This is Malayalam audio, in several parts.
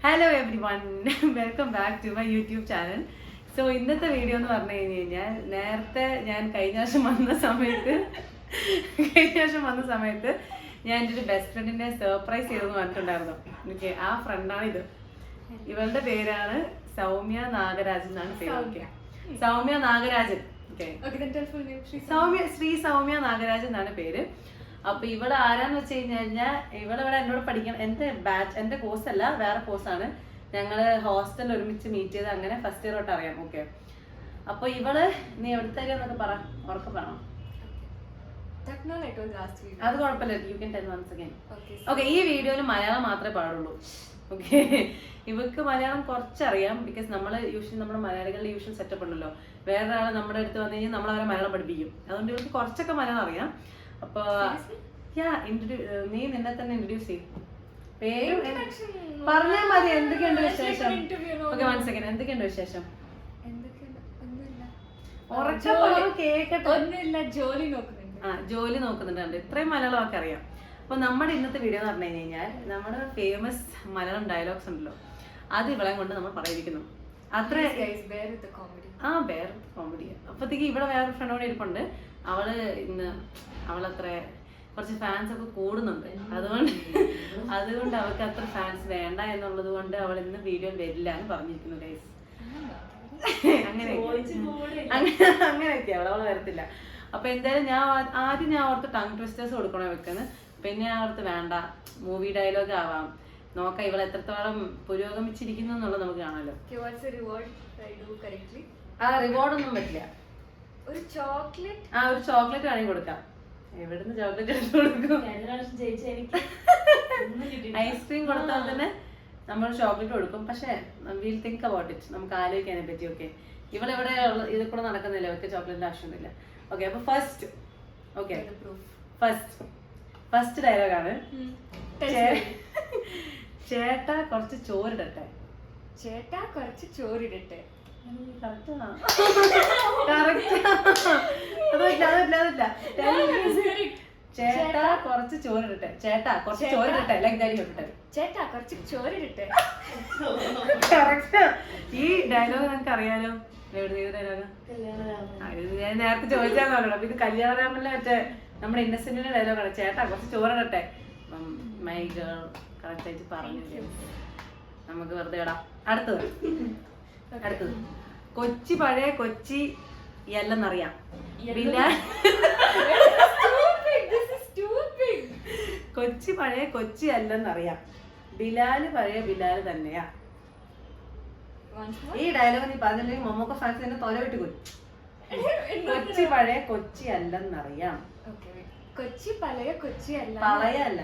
Hello everyone, welcome back to my YouTube channel. So ഇന്നത്തെ വീഡിയോ എന്ന് പറഞ്ഞു കഴിഞ്ഞാൽ നേരത്തെ ഞാൻ കഴിഞ്ഞ വർഷം വന്ന സമയത്ത് ഞാൻ എൻ്റെ ഒരു ബെസ്റ്റ് ഫ്രണ്ടിനെ സർപ്രൈസ് ചെയ്തെന്ന് പറഞ്ഞിട്ടുണ്ടായിരുന്നു. ഓക്കെ, ആ ഫ്രണ്ടാണ് ഇത്. ഇവളുടെ പേരാണ് സൗമ്യ നാഗരാജൻ എന്നാണ് പേര്. ഓക്കെ, സൗമ്യ നാഗരാജൻ. ഓക്കെ, ശ്രീ സൗമ്യ നാഗരാജൻ എന്നാണ് പേര്. അപ്പൊ ഇവിടെ ആരാന്ന് വെച്ച് കഴിഞ്ഞാൽ ഇവിടെ എന്നോട് പഠിക്കണം. എന്റെ കോഴ്സ് അല്ല, വേറെ കോഴ്സാണ്. ഞങ്ങള് ഹോസ്റ്റലിൽ ഒരുമിച്ച് മീറ്റ് ചെയ്ത് അങ്ങനെ ഫസ്റ്റ് ഇയർ തൊട്ട് അറിയാം. ഓക്കെ, അപ്പൊ ഇവള് നീ എവിടുത്തേക്കാന്നൊക്കെ പറ, ഉറക്കെ പറയണം. അത് കുഴപ്പമില്ല, you can tell once again. Okay, ഈ വീഡിയോയിൽ മലയാളം മാത്രമേ പാടുള്ളൂ. ഓക്കെ, ഇവക്ക് മലയാളം കുറച്ചറിയാം. ബിക്കോസ് നമ്മുടെ മലയാളികളുടെ യൂഷ്വൽ സെറ്റപ്പ് ഉണ്ടല്ലോ. വേറൊരാൾ നമ്മുടെ അടുത്ത് വന്നു കഴിഞ്ഞാൽ നമ്മൾ അവരെ മലയാളം പഠിപ്പിക്കും. അതുകൊണ്ട് ഇവർക്ക് കുറച്ചൊക്കെ മലയാളം അറിയാം. അപ്പൊ നീ നിന്നെ തന്നെ ഇൻട്രൊഡ്യൂസ് ചെയ്യും. പേരും പറഞ്ഞാൽ മതി. എന്തൊക്കെയുണ്ട് വിശേഷം? Okay, one second. എന്തൊക്കെയുണ്ട് വിശേഷം? ജോലി നോക്കുന്നുണ്ട്. ഇത്രയും മലയാളമൊക്കെ അറിയാം. അപ്പൊ നമ്മുടെ ഇന്നത്തെ വീഡിയോ എന്ന് പറഞ്ഞു കഴിഞ്ഞാൽ നമ്മുടെ ഫേമസ് മലയാളം ഡയലോഗ്സ് ഉണ്ടല്ലോ, അത് ഇവളെ കൊണ്ട് നമ്മൾ പറയിരിക്കുന്നു. അത്ര കോമഡി. അപ്പത്തേക്ക് ഇവിടെ വേറെ ഫ്രണ്ടോടെ ഇരിപ്പുണ്ട്. അവളത്ര കുറച്ച് ഫാൻസ് ഒക്കെ കൂടുന്നുണ്ട്. അതുകൊണ്ട് അവൾക്ക് അത്ര ഫാൻസ് വേണ്ട എന്നുള്ളത് കൊണ്ട് അവൾ ഇന്ന് വീഡിയോയിൽ വരില്ല എന്ന് പറഞ്ഞിരിക്കുന്നു ഗൈസ്. അങ്ങനെയൊക്കെ അവൾ വരത്തില്ല. അപ്പൊ എന്തായാലും ആദ്യം ഓർത്ത് ടങ് ട്വിസ്റ്റേഴ്സ് കൊടുക്കണോ വെക്കുന്നത്. പിന്നെ ഞാൻ ഓർത്ത് വേണ്ട, മൂവി ഡയലോഗ് ആവാം, നോക്കാം ഇവൾ എത്രത്തോളം പുരോഗമിച്ചിരിക്കുന്നു എന്നുള്ളത് നമുക്ക് കാണാമല്ലോ. റിവാർഡ് ഒന്നും പറ്റില്ല. ഒരു ചോക്ലേറ്റ് വേണമെങ്കിൽ കൊടുക്കാം. എവിടുന്ന് ചോക്ലേറ്റ് എടുത്ത് കൊടുക്കും? ഐസ്ക്രീം കൊടുത്താൽ തന്നെ നമ്മൾ ചോക്ലേറ്റ് കൊടുക്കും. പക്ഷെ വിൽ തിങ്ക് അബൌട്ട് ഇറ്റ്, നമുക്ക് ആലോചിക്കാനെ പറ്റി. ഓക്കെ, ഇവളെവിടെ ഇതിൽ കൂടെ നടക്കുന്നില്ല, അവർക്ക് ചോക്ലേറ്റിന്റെ ആവശ്യമൊന്നുമില്ല. ഓക്കെ, അപ്പൊ ഫസ്റ്റ് ഡയലോഗാണ്. ചേട്ടാ കുറച്ച് ചോറിടട്ടെ. ചേട്ടാ കുറച്ച് ചോറിടട്ടെ. ഈ ഡയലോഗ് നിങ്ങൾക്ക് അറിയാലോ. ഡയലോഗ് ഞാൻ നേരത്തെ ചോദിച്ചാൽ ഇത് കല്യാണരാമനിലെ മറ്റേ നമ്മുടെ ഇന്നസെന്റിന്റെ ഡയലോഗാണ്. ചേട്ടാ കുറച്ച് ചോറിടട്ടെ. മൈ ഗേൾ കറക്റ്റ് ആയിട്ട് പറഞ്ഞില്ലേ, നമുക്ക് വെറുതെ ഇടാം. അടുത്തത് കൊച്ചി പഴയ കൊച്ചി അല്ലെന്നറിയാം. കൊച്ചി പഴയ കൊച്ചി അല്ലെന്നറിയാം, ബിലാല് പഴയ ബിലാല് തന്നെയാ. ഈ ഡയലോഗ് നീ പറഞ്ഞില്ലെങ്കിൽ മമ്മൂക്ക ഫാൻസ് തന്നെ തൊല വിട്ട് കൊല്ലു. കൊച്ചി പഴയ കൊച്ചി അല്ലെന്നറിയാം. കൊച്ചി പഴയ കൊച്ചി അല്ല, പഴയല്ല,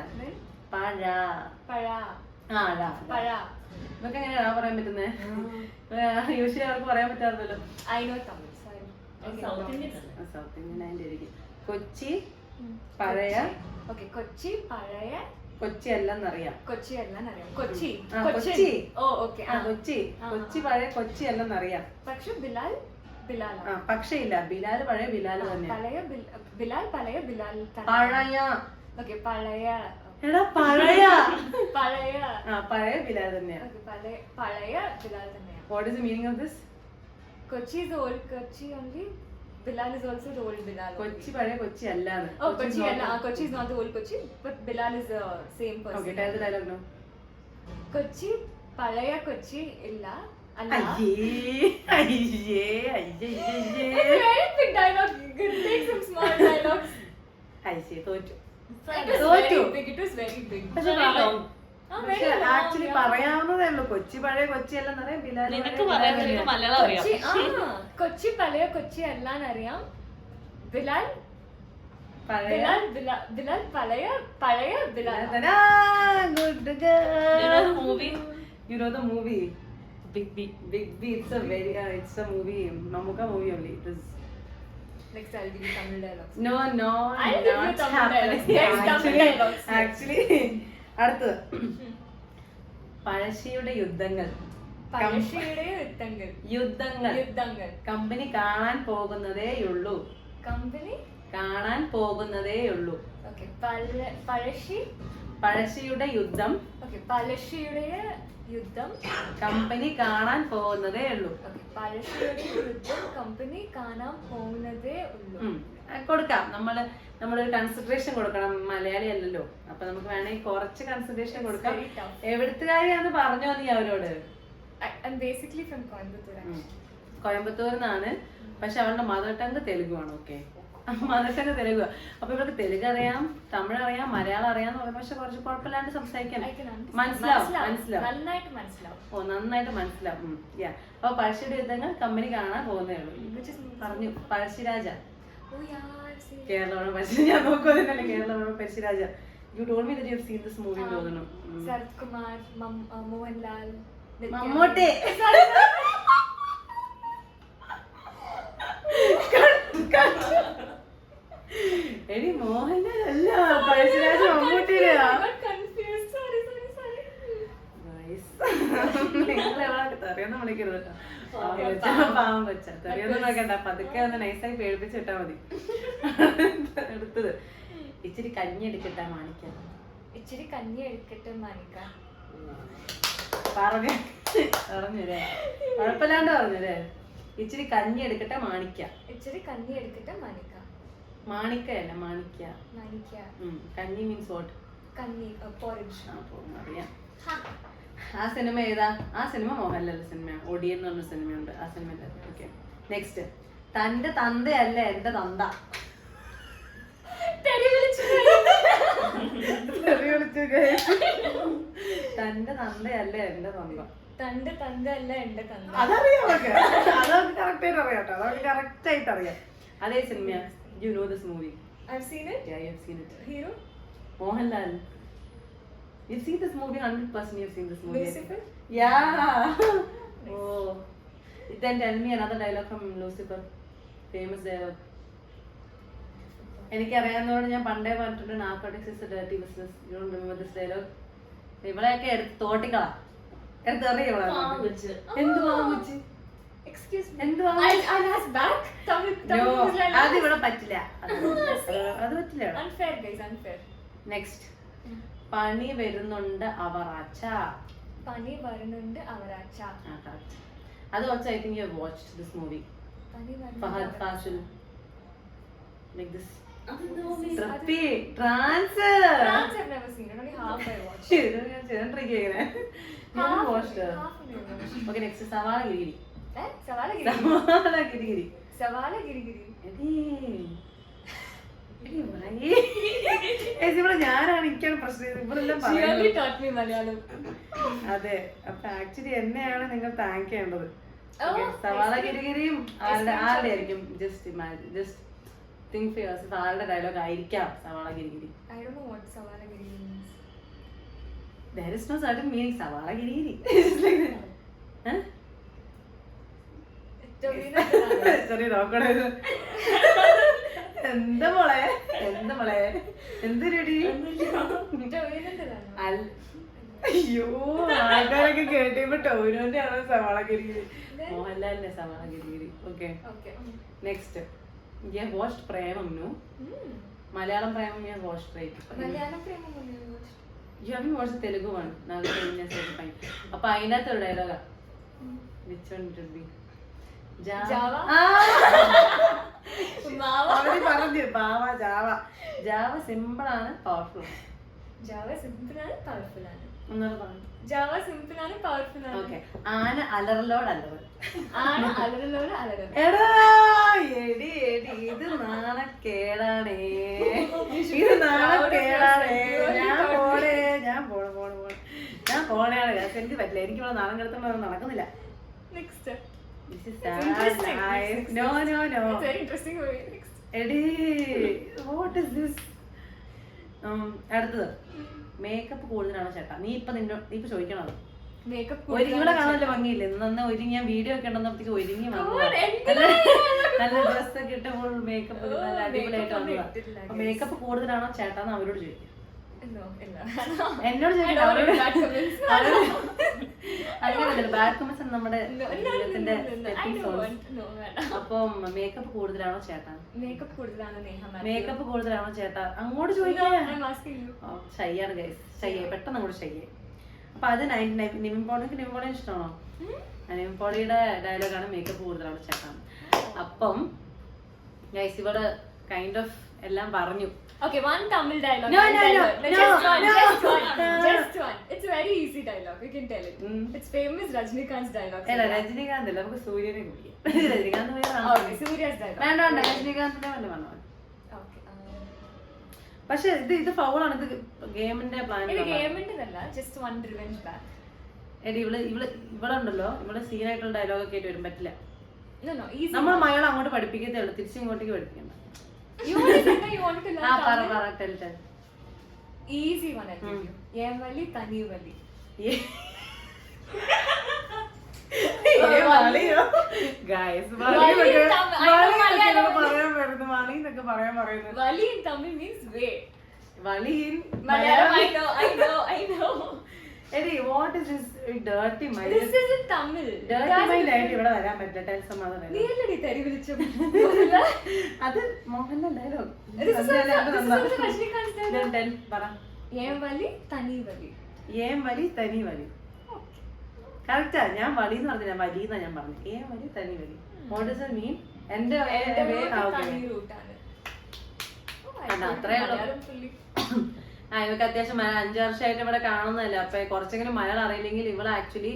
ഇതൊക്കെ എങ്ങനെയാ പറയാൻ പറ്റുന്നത്? യൂഷ്വലി അവർക്ക് പറയാൻ പറ്റാറില്ലല്ലോ. സൗത്ത് ഇന്ത്യൻ ആയിരിക്കും. കൊച്ചി പഴയ കൊച്ചി അല്ലെന്നറിയാം. കൊച്ചി പഴയ കൊച്ചി അല്ലെന്നറിയാം. പക്ഷേ ഇല്ല, ബിലാല് പഴയ ബിലാല് തന്നെ. പഴയ എടാ പഴയ ബിലാൽ തന്നെയാ. What is the meaning of this? Kochi is old Kochi only. Bilal is also the old Bilal. Kochi പഴയ കൊച്ചി അല്ലാന്ന്. Oh, Kochi alla. Kochi is not the old Kochi, but Bilal is the same person. Okay, tell the dialogue now. Kochi പഴയ കൊച്ചി ഇല്ല. അയ്യേ. Very big dialogue. Take some small dialogues. തോറ്റു. It was very big. പക്ഷെ ആക്ച്വലി പറയാവുന്നതേ ഉള്ളൂ. കൊച്ചി പഴയ കൊച്ചി അല്ലെന്നറിയാം, ബിലാൽ കൊച്ചി പഴയ കൊച്ചി അല്ലാന്നറിയാം, ബിലാൽ പഴയ Bilal. Good girl. You know the movie Big B. It's a movie, Mammootty movie only. It was. Next I'll give you Tamil dialogues. No, I'll give you Tamil dialogues. Next Tamil dialogues. Actually, അടുത്തത് പഴശ്ശിയുടെ യുദ്ധങ്ങൾ. കമ്പനി കാണാൻ പോകുന്നതേയുള്ളൂ. പഴശ്ശിയുടെ യുദ്ധം Okay, പഴശ്ശിയുടെ യുദ്ധം കമ്പനി കാണാൻ പോകുന്നതേ ഉള്ളൂ. പഴശ്ശിയുടെ യുദ്ധം കമ്പനി കാണാൻ പോകുന്നതേ ഉള്ളൂ. കൊടുക്കാം. നമ്മളൊരു കൺസിഡറേഷൻ കൊടുക്കണം. മലയാളി അല്ലല്ലോ, അപ്പൊ നമുക്ക് വേണമെങ്കിൽ കുറച്ച് കൺസിഡറേഷൻ കൊടുക്കാം. എവിടുത്തുകാരിയാന്ന് പറഞ്ഞോ നീ അവരോട്? കോയമ്പത്തൂരിന്നാണ്, പക്ഷെ അവളുടെ മദർ ടങ് തെലുഗുവാണ്. Okay, mother tongue Telugu. അപ്പൊ ഇവർക്ക് തെലുഗ് അറിയാം, തമിഴ് അറിയാം, മലയാളം അറിയാന്ന് പറയും, പക്ഷെ കുറച്ച് കുഴപ്പമില്ലാണ്ട് സംസാരിക്കാൻ മനസ്സിലാവും. ഓ, നന്നായിട്ട് മനസ്സിലാവും. അപ്പൊ പഴശ്ശിയുടെ യുദ്ധങ്ങൾ കമ്പനി കാണാൻ പോകുന്നേ ഉള്ളൂ പറഞ്ഞു. പഴശ്ശിരാജ കേരളമാണ്. പഴശ്ശി ഞാൻ നോക്കുന്നില്ല. കേരളമാണ് Pazhassiraja. You told me that you have seen this movie in തോന്നുന്നു. Sarath Kumar, Mohanlal, Mammootty. എടി മോഹൻലാൽ അല്ല, പഴശ്ശിരാജ മമ്മൂട്ടിയിലാ. തെറിയൊന്നും വിളിക്കരുത് കേട്ടോ. പാവം കൊച്ച, തെറിയൊന്നും വിളിക്കണ്ട. പതുക്കെ ഒന്ന് നൈസായി പേടിപ്പിച്ച് വിട്ടാ മതി. എടുത്തത് ഇച്ചിരി കഞ്ഞി എടുക്കട്ടെ മാണിക്കാം. ഇച്ചിരി കഞ്ഞി എടുക്കട്ടെ മാണിക്കാം പറഞ്ഞുല്ലേ, കുഴപ്പമില്ലാണ്ട് പറഞ്ഞുല്ലേ. ഇച്ചിരി കഞ്ഞി എടുക്കട്ടെ മാണിക്കാം. ഇച്ചിരി കഞ്ഞി എടുക്കട്ടെ മാണിക്കാം. മാണിക്കയല്ല, മാണിക്ക. കഞ്ഞി മീൻസ് വാട്ട്? കഞ്ഞി, പോറിജ്. അറിയാം. ആ സിനിമ ഏതാ? ആ സിനിമ മോഹൻലാൽ സിനിമയാണ്. ഒടിയൻ എന്ന് പറഞ്ഞ സിനിമയുണ്ട്, ആ സിനിമ. Okay, next. തന്റെ തന്തയല്ല എന്റെ തന്ത. തന്റെ തന്തയല്ല എന്റെ തന്ത. തന്റെ തന്തയല്ല എന്റെ തന്ത. അതറിയാം, അതൊക്കെ കറക്റ്റ് ആയിട്ട് അറിയാം കേട്ടോ. അതൊക്കെ കറക്റ്റ് ആയിട്ട് അറിയാം. അതേ സിനിമയാ. You know this movie? I've seen it. Yeah, you've seen it. Hero? Mohanlal. You've seen this movie, 100% you've seen this movie. Lucifer? Yeah. Oh. Then tell me another dialogue from Lucifer. Famous dialogue. എനിക്കറിയാവുന്നതോട് ഞാൻ പണ്ടേ പറഞ്ഞിട്ടുണ്ട്, narcotics is a dirty business. You don't remember this dialogue? ഇവളെയൊക്കെ എടുത്ത് തോട്ടിക്കളാ, എടുത്തെറിയ. എന്തുവാ വെച്ച്? അത് ഇവിടെ പറ്റില്ല, അത് പറ്റില്ല. നെക്സ്റ്റ്. പണി വരുന്നുണ്ട് അവറാച്ച. പണി വരുന്നുണ്ട് അവറാച്ച. അത് also I think you have watched this movie. Fahad Fasil like this. Trappi trance. I've never seen it. Only half I watched. Okay, next. Savala Girigiri. Savala Girigiri. Savala Girigiri. ഞാനാണ്, എനിക്കാണ് പ്രശ്നം. ഇവരെല്ലാം മലയാളം. അതെ, അപ്പൊ ആക്ച്വലി എന്നെയാണ് നിങ്ങൾ താങ്ക് ചെയ്യേണ്ടത്. സവാള ഗിരിഗിരിയും ആരുടെ ആയിരിക്കും? Just think for yourself. ആരുടെ ഡയലോഗ് ആയിരിക്കാം സവാള ഗിരിഗിരി? I don't know what Savala Girigiri means. There is no certain meaning. സവാള ഗിരിഗിരി. ചെറിയ നോക്കണേ. എന്താ മോളെ, എന്താ മോളെ, എന്ത് റെഡി? അയ്യോ, ആൾക്കാരൊക്കെ കേട്ടിപ്പോ ടോവിനോന്റെ ആണോ സവാള ഗിരിഗിരി? മോഹൻലാലിന്റെ സവാള ഗിരിഗിരി. Okay, next. You have watched Premam, no? Malayalam Premam you have watched, right? Malayalam Premam only I watched. You haven't watched the Telugu one? Now the Telugu is fine. Appa ainathu dialogue. Which one it would be? Java. Mava. Avadi paranju Bava Java. Java simple aanu, powerful. Java simple aanu, powerful aanu. ഒന്നൂടെ പറഞ്ഞു. Java simple aanu, powerful aanu. Okay. ആന അലറലോട് അലറൽ. ആന അലറലോട് അലറൽ. എടാ എടി ഇത് നാണക്കേടാണേ, ഇത് നാണക്കേടാണേ. ഞാൻ പോണേയാണ്. എനിക്ക് പറ്റില്ല, എനിക്ക് ഇവിടെ നാണം കിടത്തോണ്ട് നടക്കുന്നില്ല. Next. This is sad life. No. It's very interesting movie. Next. എടി what is this? അടുത്തത്. മേക്കപ്പ് കൂടുതലാണോ ചേട്ടാ? നീ ഇപ്പൊ ചോദിക്കണത്. ഒരുങ്ങിവിടെ കാണാനല്ലേ ഭംഗിയില്ലേ? നന്ന ഒരുങ്ങി ഞാൻ വീഡിയോ ഒക്കെ ഉണ്ടെന്നപ്പോഴത്തേക്ക് ഒരുങ്ങി നല്ല ഡ്രസ്സൊക്കെ ഇട്ടപ്പോൾ മേക്കപ്പ് നല്ല അടിപൊളിയായിട്ട് വന്നതാ. അപ്പൊ മേക്കപ്പ് കൂടുതലാണോ ചേട്ടാന്ന് അവരോട് ചോദിക്കും. എന്നോട് ചോദിക്കണം. അങ്ങനെയല്ല, ബാഡ് കമന്റ്സ് നമ്മുടെ ജീവിതത്തിന്റെ stepping stones. No, അപ്പം മേക്കപ്പ് കൂടുതലാണോ ചേട്ടാ? makeup കൂടുതലാണ് നേഹ. മേക്കപ്പ് കൂടുതലാണോ ചേട്ടാ? അങ്ങോട്ട് ചോദിക്കാം. I'm asking you. ഷയ്യാണ് ഗൈസ്, ഷയ്യെ പെട്ടെന്ന് അങ്ങോട്ട് ഷയ്യെ. അപ്പൊ അത് നിവിൻ പോളിക്ക് ഇഷ്ടമാണോ? നിവിൻ പോളിയുടെ ഡയലോഗാണ് മേക്കപ്പ് കൂടുതലാണോ ചേട്ടാ. അപ്പം ഗൈസ് ഇവിടെ കൈൻഡ് ഓഫ് എല്ലാം പറഞ്ഞു. Okay, one Tamil dialogue. No, one no, dialogue. no, Just no, one, no. just one. It's a very easy dialogue. You can tell it. It's famous Rajnikant's dialogue. അല്ല രജനീകാന്ത് അല്ല, നമുക്ക് സൂര്യനെ കുടിക്കാം. രജനീകാന്ത് വേറെ Okay, Surya's dialogue. വേണ്ട വേണ്ട രജനീകാന്തിന്റെ വല്ല പറഞ്ഞു. Okay. പക്ഷെ ഇത് ഫൗളാണ്. ഇത് ഗെയിമിന്റെ പ്ലാൻ. ഇത് ഗെയിമിന്റെതല്ല, just one revenge back. എടി ഇവിടെ ഉണ്ടല്ലോ, ഇവിടെ സീനായിട്ടുള്ള ഡയലോഗ് ഒക്കെ ആയിട്ട് വരും, പറ്റില്ല. No, no, easy. നമ്മൾ മലയാളം അങ്ങോട്ട് പഠിപ്പിക്കത്തേ ഉള്ളൂ, തിരിച്ചിങ്ങോട്ടേക്ക് പഠിപ്പിക്കണ്ട. You want to say you want to learn Tamil? Tell Easy one, I'll give you. Yemali, Tani Vali. Guys Vali in Tamil. I know Malayalam. പറയാൻ വരുന്നു, വളീന്നൊക്കെ പറയാൻ പറയുന്നത്. Vali in Tamil means way. വളീൻ Malayalam, I know. എടി what is this dirty mind? This isn't Tamil. Dirty mind ആയിട്ട് ഇവിടെ വരാൻ പറ്റില്ല. ടെൽ സം അതർ നീ അല്ലടി തെറി വിളിച്ചു. അത് Mohanlal dialogue. This is also Rajnikant's dialogue. Tell പറ. Yemali, Tani Vali. ഏം വലി തനി വലി. കറക്റ്റാ. ഞാൻ വളി എന്ന് പറഞ്ഞില്ല, വലി എന്നാ ഞാൻ പറഞ്ഞു. ഏം വലി തനി വലി. What does it mean? എന്റെ തനി route ആണ്. അത്രേ ഉള്ളൂ. ഇവക്ക് അത്യാവശ്യം 5 വർഷമായിട്ട് ഇവിടെ കാണുന്നതല്ല, അപ്പൊ കുറച്ചെങ്കിലും മലയാളം അറിയില്ലെങ്കിൽ ഇവിടെ ആക്ച്വലി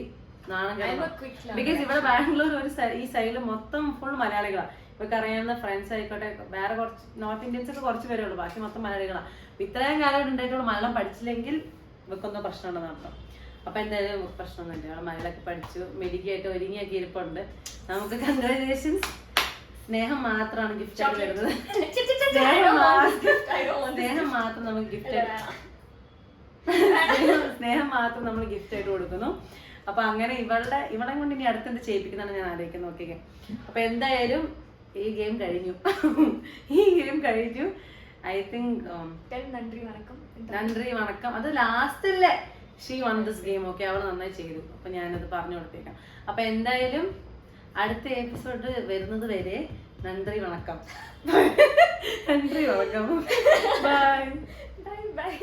നാണം കേൾക്കണം. ബിക്കോസ് ഇവിടെ ബാംഗ്ലൂർ ഈ സൈഡിൽ മൊത്തം ഫുൾ മലയാളികളാണ്. ഇവർക്ക് അറിയാവുന്ന ഫ്രണ്ട്സ് ആയിക്കോട്ടെ, വേറെ കുറച്ച് നോർത്ത് ഇന്ത്യൻസ് ഒക്കെ കുറച്ച് പേരേ ഉള്ളൂ, ബാക്കി മൊത്തം മലയാളികളാണ്. ഇത്രയും കാലം ഉണ്ടായിട്ടുള്ള മലയാളം പഠിച്ചില്ലെങ്കിൽ ഇവക്കൊന്നും പ്രശ്നമുണ്ടെന്ന് അർത്ഥം. അപ്പൊ എന്തായാലും പ്രശ്നമൊന്നുമില്ല, ഇവിടെ മലയാളമൊക്കെ പഠിച്ചു, മെഡിക്കായിട്ട് ഒരുങ്ങിയൊക്കെ ഇരിപ്പുണ്ട്. നമുക്ക് കൺഗ്രാജുലേഷൻസ്. സ്നേഹം മാത്രമാണ് ഗിഫ്റ്റ് ആയിട്ട് വരുന്നത്. സ്നേഹം മാത്രം നമുക്ക് സ്നേഹം മാത്രം നമ്മൾ ഗിഫ്റ്റ് ആയിട്ട് കൊടുക്കുന്നു. അപ്പൊ അങ്ങനെ ഇവളെ കൊണ്ട് ഇനി അടുത്തെന്ത് ചെയ്യിപ്പിക്കുന്നതാണ് ഞാൻ ആലോചിക്കുന്നത്. നോക്കിക്കേ. അപ്പൊ എന്തായാലും ഈ ഗെയിം കഴിഞ്ഞു. ഐ തിങ്ക് നന്ദി വണക്കം. അത് ലാസ്റ്റല്ലേ she won this game. Okay, അവൾ നന്നായി ചെയ്തു. അപ്പൊ ഞാനത് പറഞ്ഞു കൊടുത്തേക്കാം. അപ്പൊ എന്തായാലും അടുത്ത എപ്പിസോഡ് വരുന്നത് വരെ നന്ദി വണക്കം. ബൈ.